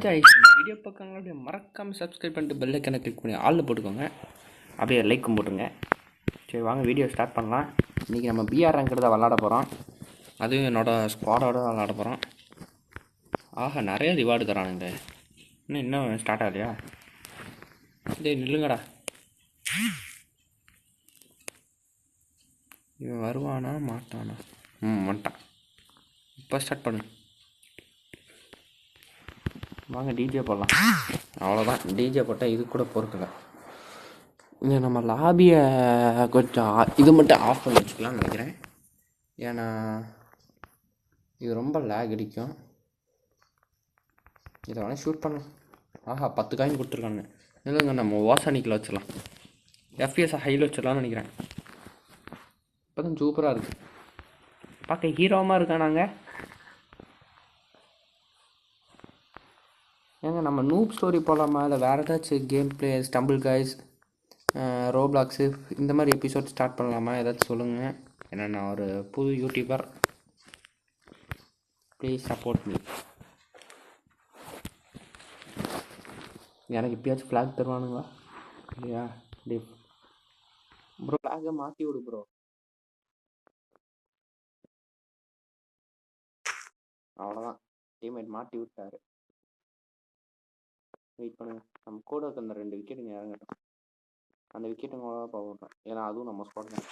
Guys, video பார்க்கறவங்க அப்படியே மறக்காமல் subscribe பண்ணிட்டு பெல் ஐக்கனை கிளிக் பண்ணி ஆளில் போட்டுக்கோங்க. அப்படியே லைக்கும் போட்டுருங்க. சரி வாங்க வீடியோ ஸ்டார்ட் பண்ணலாம். இன்றைக்கி நம்ம பிஆர் ரேங்கிறத விளாட போகிறோம். அதுவும் என்னோடய ஸ்குவாடோட விளாட போகிறோம். ஆஹா, நிறைய ரிவார்டு தரானுங்க. இன்னும் ஸ்டார்ட் ஆகலையா? டேய் நில்லுங்கடா. இவன் வருவானா மாட்டானா? வந்துட்டான். இப்போ ஸ்டார்ட் பண்ணு. வாங்க டிஜே போடலாம். அவ்வளோதான், டிஜே போட்டால் இது கூட பொறுக்கலை. இங்கே நம்ம லாபியை கொஞ்சம் இது மட்டும் ஆஃப் பண்ணி வச்சுக்கலாம்னு நினைக்கிறேன். ஏன்னா இது ரொம்ப லேக் அடிக்கும். இதை வேணால் ஷூட் பண்ணலாம். ஆஹா, 10 காயின் கொடுத்துருக்காங்க. இல்லைங்க, நம்ம ஓசானிக்கில் வச்சிடலாம். எஃப்பிஎஸ் ஹையில் வச்சிடலாம்னு நினைக்கிறேன். இப்போ தான் சூப்பராக இருக்குது. பார்க்க ஹீரோமாக இருக்கானாங்க. ஏங்க நம்ம நூப் ஸ்டோரி போகலாமா? இல்லை வேறு ஏதாச்சும் கேம் பிளே ஸ்டம்பிள் காய்ஸ் ரோப்ளாக்ஸு இந்த மாதிரி எபிசோட் ஸ்டார்ட் பண்ணலாமா? ஏதாச்சும் சொல்லுங்கள். ஏன்னா நான் ஒரு புது யூடியூபர். Please support me. எனக்கு இப்போயாச்சும் ஃப்ளாக் தருவானுங்களா இல்லையா? டே ப்ரோ, ஃப்ளாகை மாற்றி விடு ப்ரோ. அவ்வளோதான், டீம்மேட் மாட்டி விட்டாரு. வெயிட் பண்ணுங்க, நம்ம கூட இருக்க அந்த 2 விக்கெட்டுங்க இறங்கட்டும். அந்த விக்கெட்டுங்க போடுறேன். ஏன்னா அதுவும் நம்ம ஸ்குவாட் தான்.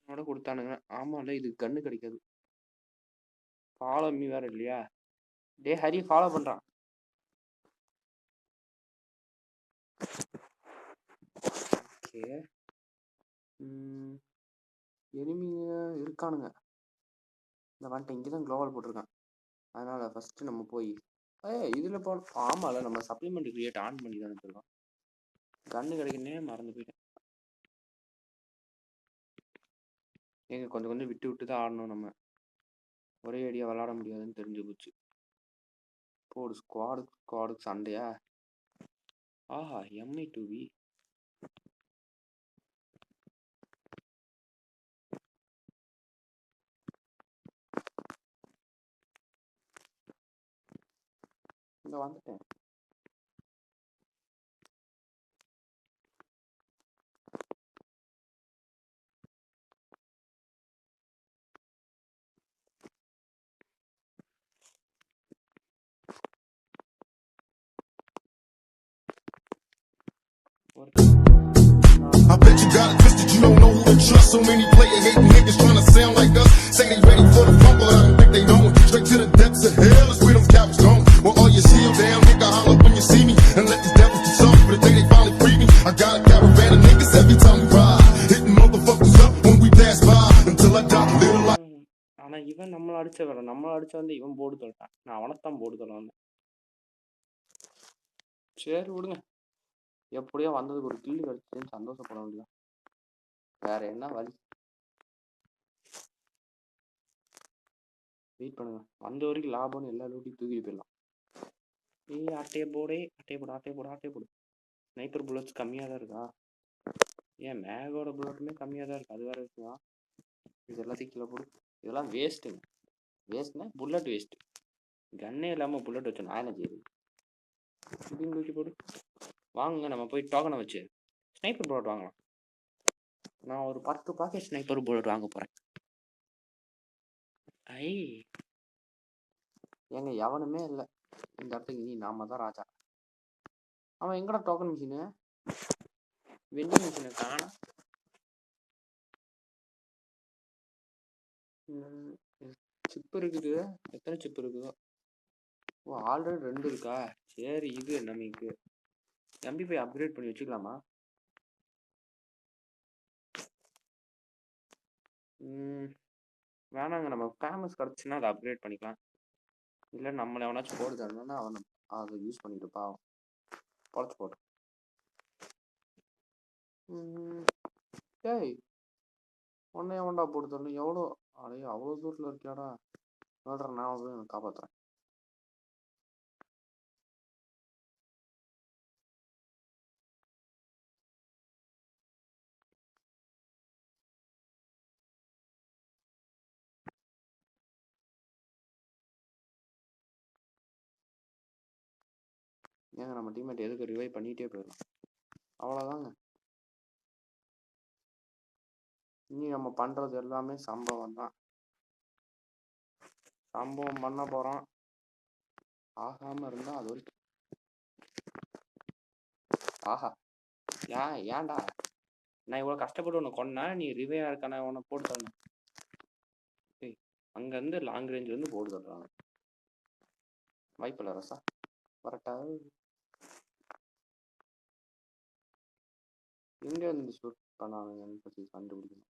என்னோட கொடுத்தானுங்க. ஆமாம்ல, இது கன்று கிடைக்காது. ஃபாலோ மீ வேறு இல்லையா? டே ஹரி ஃபாலோ பண்ணுறான். ஓகே, எனிமிங்க இருக்கானுங்க. இந்த வந்துட்டு இங்கே தான் க்ளோவல் போட்டிருக்கான். அதனால் ஃபஸ்ட்டு நம்ம போய் இதில் போன. ஆமாம்ல, நம்ம சப்ளிமெண்ட் கிரியேட் ஆன் பண்ணி தான் வச்சுருக்கோம். கன்று கிடைக்குன்னே மறந்து போயிட்டேன். ஏங்க கொஞ்சம் கொஞ்சம் விட்டு விட்டு தான் ஆடணும். நம்ம ஒரே ஐடியா விளாட முடியாதுன்னு தெரிஞ்சு போச்சு. போடு, ஸ்குவாடுக்கு சண்டையா? ஆஹா, எம்ஐ 2V. இங்கே வந்துட்டேன். I bet you got it twisted, you don't know who to trust. So many player hating niggas trying to sound like us. Say they ready for the fumble, I don't think they know it. Straight to the depths of hell is where them cowards gone. Well, all your shield down, nigga, holler when you see me. And let these devils do something for the day they finally free me. I got a caravan of niggas every time we ride. Hitting motherfuckers up when we pass by. Until I die, little like. ஆனால் இவன் நம்மளை அடிச்ச வேலை. நம்மளை அடிச்ச வந்து இவன் board தொலைட்டான். நான் அவனைத்தான் போர்டு தொலை வந்தேன். சரி விடுங்க, எப்படியோ வந்ததுக்கு ஒரு கில்லு கிடச்சின்னு சந்தோஷப்பட வேண்டியதான். வேற என்ன வழி? வெயிட் பண்ணுங்க, வந்த வரைக்கும் லாபம்னு எல்லா லூட்டியும் தூக்கிட்டு போயிடலாம். அட்டையை போடு. ஸ்னைப்பர் புல்லட்ஸ் கம்மியாக தான் இருக்கா? ஏன் மேகோட புல்லட்டுமே கம்மியாக தான் இருக்குது. அது வேறு இருக்குதா? இது எல்லாத்தையும் கீழே போடு. இதெல்லாம் வேஸ்ட்டுங்க. வேஸ்ட்னா புல்லட் வேஸ்ட்டு. கன்னே இல்லாமல் புல்லட் வச்சு நான் என்ன செய்யுது? இப்படின்னு தூக்கி போடு. வாங்க நம்ம போய் டோக்கனை வச்சு ஸ்னைப்பர் புல்லட் வாங்கலாம். நான் ஒரு 10 பாக்கெட் ஸ்னைப்பர் புல்லட் வாங்க போகிறேன். ஏங்க எவனுமே இல்லை இந்த இடத்துக்கு. நீ நாம தான் ராஜா. அவன் எங்கடா டோக்கன் மிஷினு? வெண்டிங் மிஷினை காண. சிப்பு இருக்குது. எத்தனை சிப்பு இருக்குதோ? ஓ, ஆல்ரெடி 2 இருக்கா? சரி, இது நமக்கு MP5 அப்கிரேட் பண்ணி வச்சுக்கலாமா? வேணாங்க, நம்ம ஃபேமஸ் கிடச்சுன்னா அதை அப்கிரேட் பண்ணிக்கலாம். இல்லை நம்மளை எவனாச்சும் போட்டு தரணும்னா அவனை அதை யூஸ் பண்ணிட்டு பாவம் பொழைச்சி போட்டோம். டேய், உன்னை எவன்டா போட்டு தரணும்? எவ்வளோ அவ்வளோ தூரத்தில் இருக்கியாடா? சொல்கிறேன், நான் வந்து எனக்கு காப்பாற்றுறேன். ஏங்க நம்ம டீம்மேட் எதுக்கு ரிவைவ் பண்ணிகிட்டே போயிடலாம். அவ்வளோதாங்க. இனி நம்ம பண்ணுறது எல்லாமே சம்பவம் தான். சம்பவம் பண்ண போகிறோம். ஆகாமல் இருந்தால் அது வரைக்கும். ஆஹா, ஏன்டா நான் இவ்வளோ கஷ்டப்பட்டு உன்னை கொன்னா, நீ ரிவைவ் இருக்கான உன்னை போட்டு தரணும். ஏய், அங்கேருந்து லாங் ரேஞ்சிலேருந்து போட்டு தர்றாங்க. வாய்ப்பில்லை ரசா. வரட்டா? எங்கே இருந்து ஷூட் பண்ணாங்கன்னு பற்றி கண்டுபிடிக்கணும்.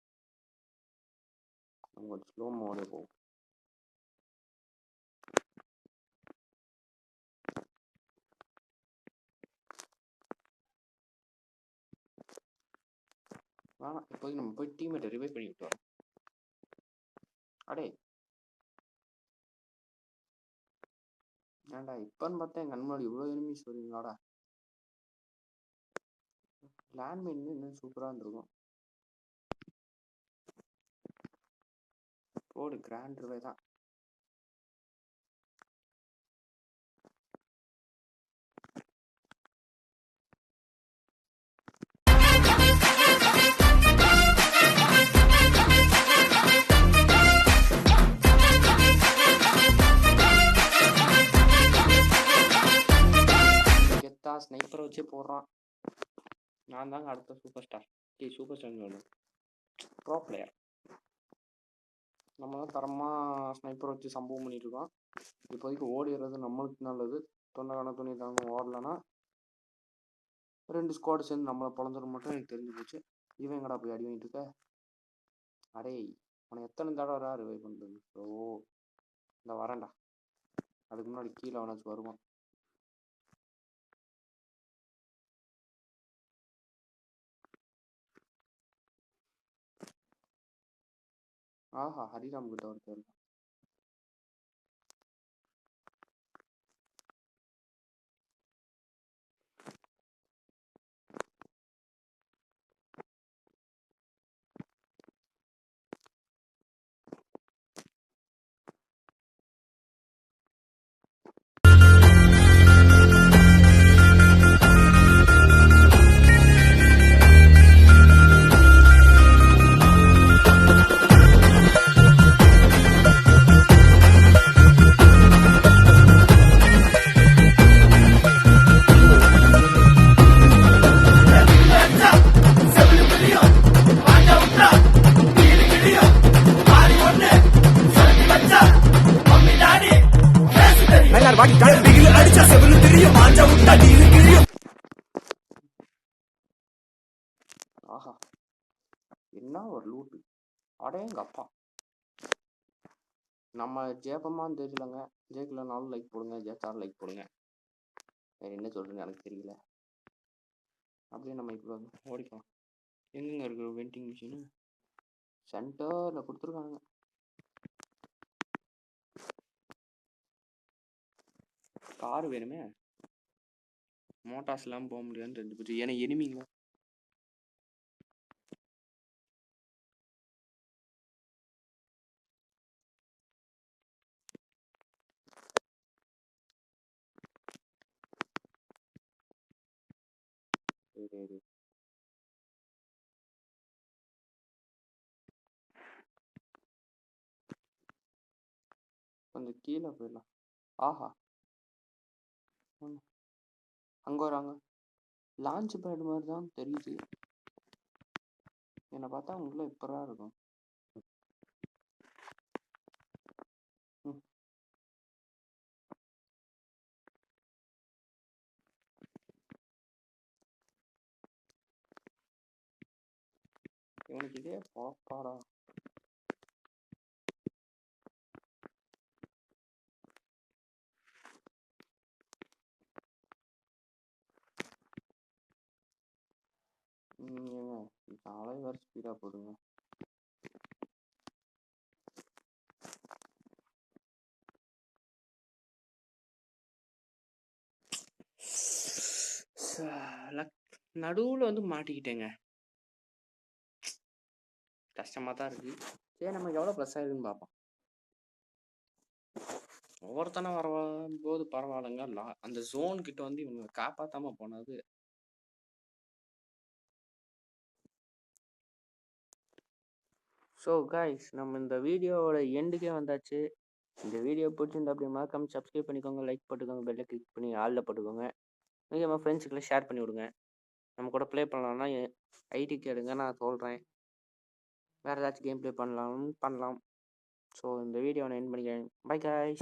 நம்ம கொஞ்சம் ஸ்லோ மோடே போகும். வேணாம், இப்போதைக்கு நம்ம போய் டீமேட்டை ரிவைவ் பண்ணி விட்டு வரோம். அடே ஏன்டா இப்போன்னு பார்த்தா எங்கள் முன்னாடி இவ்வளோ எனிமீஸ் வருவீங்களாடா. லேண்ட்மைன் இன்னும் சூப்பராக இருந்திருக்கும். போடு, கிராண்ட் ரிவை தான். கெத்தா ஸ்னைப்பரை வச்சே போடுறான். நான் தாங்க அடுத்த super star. Super star bro player. நம்ம தான் தரமாக ஸ்னைப்பர் வச்சு சம்பவம் பண்ணிட்டுருக்கோம். இப்போதைக்கு ஓடிடுறது நம்மளுக்கு நல்லது. தொண்டைக்கான துணி தாங்க ஓடலைன்னா 2 ஸ்குவாடு சேர்ந்து நம்மளை பொழந்துட மட்டும் எனக்கு தெரிஞ்சு போச்சு. இவன் எங்கடா போய் அடி வாங்கிட்டு இருக்க? அடே உனக்கு எத்தனை தடவை ரிவைவ் பண்ணுறது? ஓ இந்த வரேன்டா. அதுக்கு முன்னாடி கீழே அவனாச்சும் வருவான். ஆஹா, ஹரிராம் கிட்ட ஒருத்தர். ஆஹா, என்ன ஒரு லூட்டு. அடேங்க அப்பா. நம்ம ஜெயப்பமான்னு தெரியலங்க. ஜெயிக்கலனாலும் லைக் போடுங்க, ஜெயிச்சாலும் லைக் போடுங்க. வேறு என்ன சொல்கிறேன்னு எனக்கு தெரியல. அப்படியே நம்ம இப்போ ஓடிக்கலாம். எங்கெங்க இருக்கிற வெண்டிங் மிஷினு? சென்டரில் கொடுத்துருக்காங்க. கார் வேணுமே. மோட்டார்ஸ்லாம் போக முடியாதுன்னு தெரிஞ்சு போச்சு. ஏன்னா எனிமிங்க. சரி கொஞ்சம் கீழே போயிடலாம். ஆஹா, அங்கே வராங்க. லான்ச் பேட் மாதிரி தான் தெரியுது. என்னை பார்த்தா உள்ள இப்போதான் இருக்கும். இவனுக்கு இதே பாப்பாடா. நாளை வேறு ஸ்பீடாக போடுங்க. நடுவில் வந்து மாட்டிக்கிட்டேங்க. கஷ்டமாக தான் இருக்குது. சரி, நமக்கு எவ்வளோ ப்ளஸ் ஆகிருக்குன்னு பார்ப்போம். ஒவ்வொருத்தனை வரும்போது பரவாயில்லைங்க. அந்த ஜோன் கிட்ட வந்து இவங்க காப்பாத்தாம போனது. ஸோ கைஸ், நம்ம இந்த வீடியோவோட எண்டுக்கே வந்தாச்சு. இந்த வீடியோ பிடிச்சிருந்தா அப்படி மறக்காம சப்ஸ்கிரைப் பண்ணிக்கோங்க, லைக் போட்டுக்கோங்க, பெல்லை கிளிக் பண்ணி ஆளில் போட்டுக்கோங்க. நீங்கள் நம்ம ஃப்ரெண்ட்ஸுக்குள்ள ஷேர் பண்ணி விடுங்க. நம்ம கூட ப்ளே பண்ணலாம்னா ஐடி கேடுங்க, நான் சொல்கிறேன். வேறு ஏதாச்சும் கேம் ப்ளே பண்ணலாம். ஸோ இந்த வீடியோ நான் எண்ட் பண்ணிக்கிறேன். By guys.